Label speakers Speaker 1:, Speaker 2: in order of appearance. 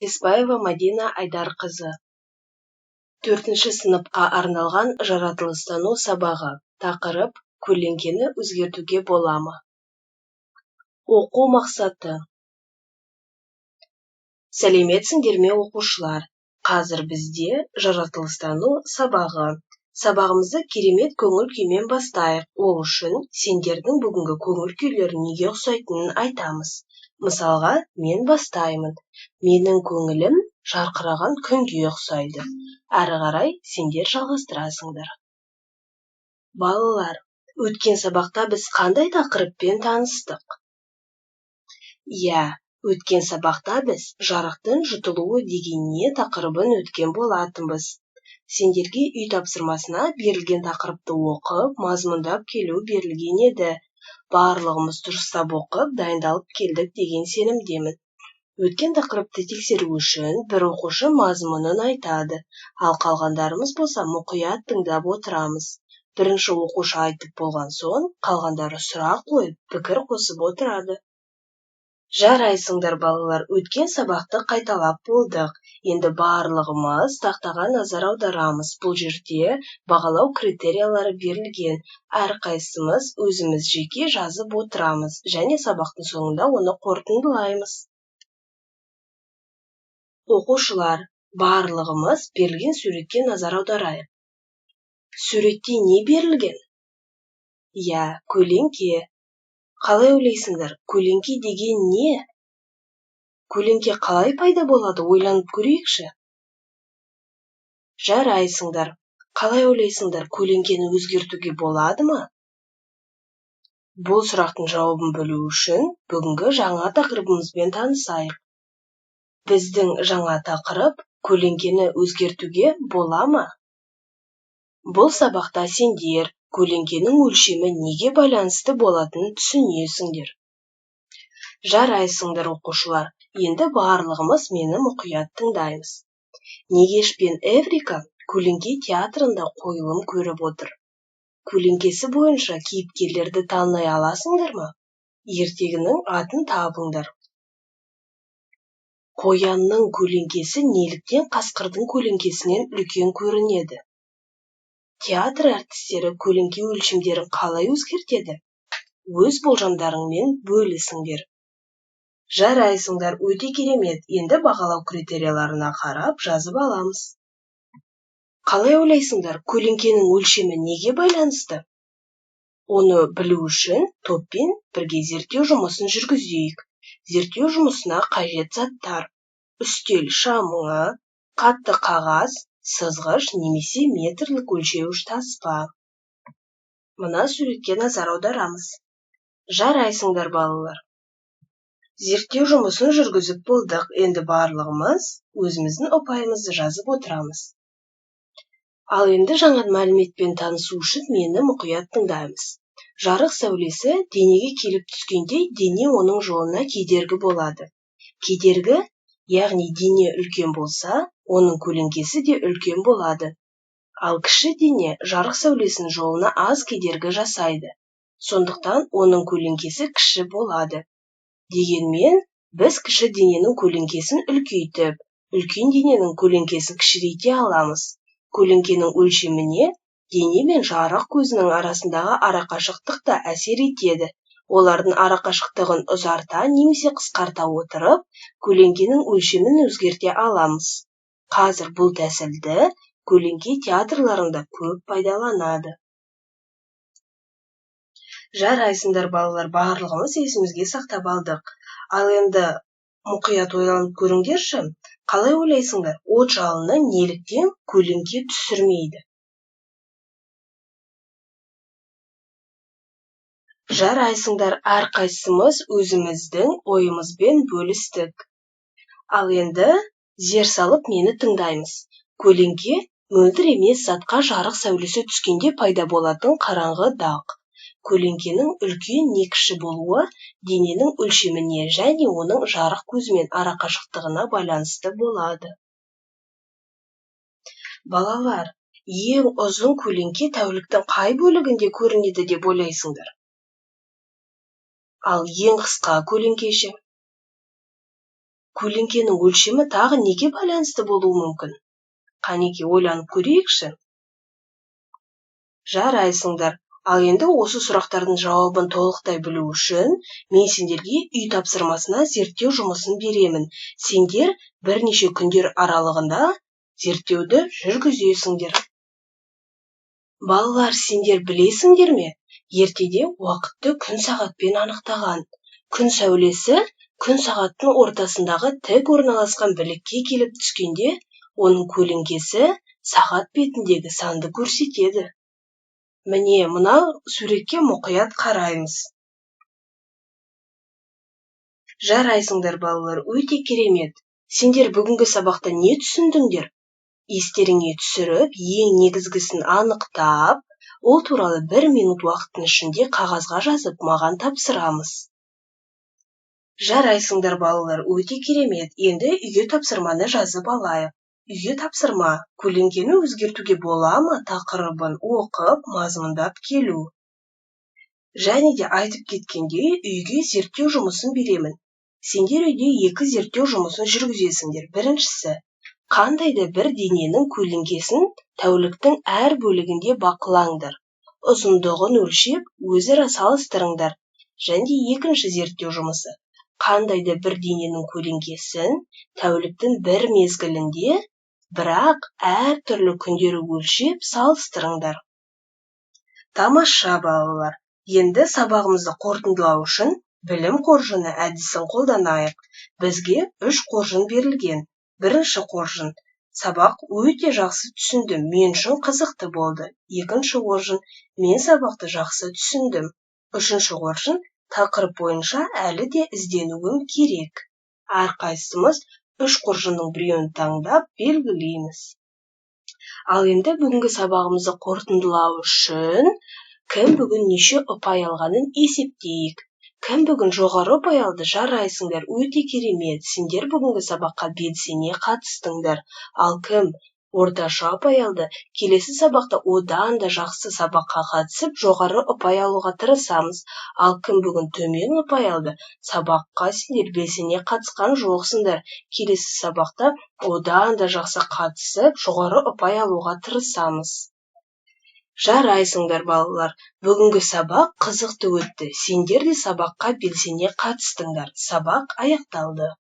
Speaker 1: Еспаева Мадина Айдарқызы. 4-ші сыныпқа арналған жаратылыстану сабағы. Тақырып: көлеңкені өзгертуге бола ма? Оқу мақсаты. Сәлеметсіңдер ме оқушылар? Қазір бізде жаратылыстану сабағы. Сабағымызды керемет көңіл күймен бастайық. Ол үшін сендердің бүгінгі көңіл күйлерің неге ұқсайтынын айтамыз. Мысалға, мен бастаймын. Менің көңілім жарқыраған күнге ұқсайды. Әрі қарай сендер жалғастырасыңдар. Балалар, өткен сабақта біз қандай тақырыппен таныстық? Өткен сабақта біз жарықтың жұтылуы деген не тақырыбын өткен болатынбыз. Сендерге үй тапсырмасына берілген тақырыпты оқып, мазмұндап келу берілген еді. Барлығымыз дұрыстап оқып, дайындалып келдік деген сенімдемін. Өткен тақырыпты тексеру үшін бір оқушы мазмұнын айтады, ал қалғандарымыз болса мұқият тыңдап отырамыз. Бірінші оқушы айтып болған соң, қалғандары сұрақ қойып, пікір қосып отырады. Жарайсыңдар балалар, өткен сабақты қайталап болдық. Енді барлығымыз тақтаға назар аударамыз. Бұл жерде бағалау критериялары берілген. Әрқайсымыз өзіміз жеке жазып отырамыз және сабақтың соңында оны қорытындылаймыз. Оқушылар, барлығымыз берілген суретке назар аударайық. Суретте не берілген? Көлеңке. Қалай ойлайсыңдар, көлеңке деген не? Көлеңке қалай пайда болады, ойланып көрейікші? Жарайсыңдар. Қалай ойлайсыңдар, көлеңкені өзгертуге болады ма? Бұл сұрақтың жауабын білу үшін бүгінгі жаңа тақырыбымызбен танысайық. Біздің жаңа тақырып көлеңкені өзгертуге бола ма? Бұл сабақта сендер көлеңкенің өлшемі неге байланысты болатынын түсінесіңдер. Жарайсыңдар оқушылар, енді барлығымыз мені мұқият тыңдаймыз. Негеш пен Эврика көлеңке театрында қойылым көріп отыр. Көлеңкесі бойынша кейіпкерлерді танай аласыңдар ма? Ертегінің атын табыңдар. Қоянның көлеңкесі неліктен қасқырдың көлеңкесінен үлкен көрінеді? Театр әртістері көлеңке өлшемдерін қалай өзгертеді? Өз болжамдарыңмен бөлісіңдер. Жарайсыңдар, өте керемет. Енді бағалау критерияларына қарап жазып аламыз. Қалай ойлайсыңдар, көлеңкенің өлшемі неге байланысты? Оны білу үшін топпен бірге зерттеу жұмысын жүргізейік. Зерттеу жұмысына қажет заттар: үстел шамы, қатты қағаз, сызғыш немесе метрлік өлшеуіш таспа. Мына суретке назар аударамыз. Жарайсыңдар балалар. Зерттеу жұмысын жүргізіп болдық, енді барлығымыз өзіміздің ұпайымызды жазып отырамыз. Ал енді жаңа мәліметпен танысу үшін мені мұқият тыңдаймыз. Жарық сәулесі денеге келіп түскенде, дене оның жолына кедергі болады. Кедергі, яғни дене үлкен болса, оның көлеңкесі де үлкен болады. Ал кіші дене жарық сәулесінің жолына аз кедергі жасайды. Сондықтан оның көлеңкесі кіші болады. Дегенмен, біз кіші дененің көлеңкесін үлкейтіп, үлкен дененің көлеңкесін кішірейте аламыз. Көлеңкенің өлшеміне дене мен жарық көзінің арасындағы арақашықтық та әсер етеді. Олардың арақашықтығын ұзарта немесе қысқарта отырып, көлеңкенің өлшемін өзгерте аламыз. Қазір бұл тәсілді көлеңке театрларында көп пайдаланады. Жарайсыңдар балалар, барлығымыз есімізге сақтап алдық. Ал енді мұқият ойланып көріңдерші, қалай ойлайсыңдар, от жалыны неліктен көлеңке түсірмейді? Жарайсыңдар, әрқайсымыз өзіміздің ойымызбен бөлістік. Ал енді зер салып мені тыңдаймыз. Көлеңке мөлдір емес затқа жарық сәулесі түскенде пайда болатын қараңғы дақ. Көлеңкенің үлкен не кіші болуы дененің өлшеміне және оның жарық көзімен арақашықтығына байланысты болады. Балалар, ең ұзын көлеңке тәуліктің қай бөлігінде көрінеді деп ойлайсыңдар? Ал ең қысқа көлеңке ше? көлеңкенің өлшемі тағы неге байланысты болуы мүмкін? Қанеки ойланып көрейікші. Жарайсыңдар. Ал енді осы сұрақтардың жауабын толықтай білу үшін мен сендерге үй тапсырмасына зерттеу жұмысын беремін. Сендер бірнеше күндер аралығында зерттеуді жүргізесіңдер. Балалар, сендер білесіңдер ме? Ертеде уақытты күн сағатпен анықтаған. Күн сәулесі күн сағаттың ортасындағы тік орналасқан білікке келіп түскенде, оның көлеңкесі сағат бетіндегі санды көрсетеді. Міне, мына суретке мұқият қараймыз. Жарайсыңдар балалар, өте керемет. Сендер бүгінгі сабақта не түсіндіңдер? Естеріңе түсіріп, ең негізгісін анықтап, ол туралы 1 минут уақыттың ішінде қағазға жазып, маған тапсырамыз. Жарайсыңдар балалар, өте керемет. Енді үйге тапсырманы жазып алайық. Үйге тапсырма, көлеңкені өзгертуге бола ма тақырыбын оқып, мазмұндап келу. Және де айтып кеткенде үйге зерттеу жұмысын беремін. Сендер үйде 2 зерттеу жұмысын жүргізесіңдер. Біріншісі, қандай да бір дененің көлеңкесін тәуліктің әр бөлігінде бақылаңдар. Ұзындығын өлшеп, өзара салыстырыңдар. Және екінші зерттеу жұмысы, қандай да бір дененің көлеңкесін тәуліктің бір мезгілінде, бірақ әр түрлі күндері өлшеп салыстырыңдар. Тамаша балалар. Енді сабағымызды қорытындылау үшін білім қоржыны әдісін қолданайық. Бізге 3 қоржын берілген. Бірінші қоржын. Сабақ өте жақсы түсіндім. Мен үшін қызықты болды. Екінші қоржын. Мен сабақты жақсы түсіндім. Үшінші қоржын. Тақырып бойынша әлі де ізденуім керек. Әрқайсымыз 3 қоржынның біреуін таңдап белгілейміз. Ал енді бүгінгі сабағымызды қорытындылау үшін кім бүгін неше ұпай алғанын есептейік. Кім бүгін жоғары ұпай алды? Жарайсыңдар, өте керемет. Сендер бүгінгі сабаққа белсене қатыстыңдар. Ал кім орташа ұпай алды? Келесі сабақта одан да жақсы сабаққа қатысып, жоғары ұпай алуға тырысамыз. Ал кім бүгін төмен ұпай алды? Сабаққа сендер белсене қатысқан жоқсыңдар. Келесі сабақта одан да жақсы қатысып, жоғары ұпай алуға тырысамыз. Жарайсыңдар балалар, бүгінгі сабақ қызықты өтті. Сендер де сабаққа белсене қатыстыңдар. Сабақ аяқталды.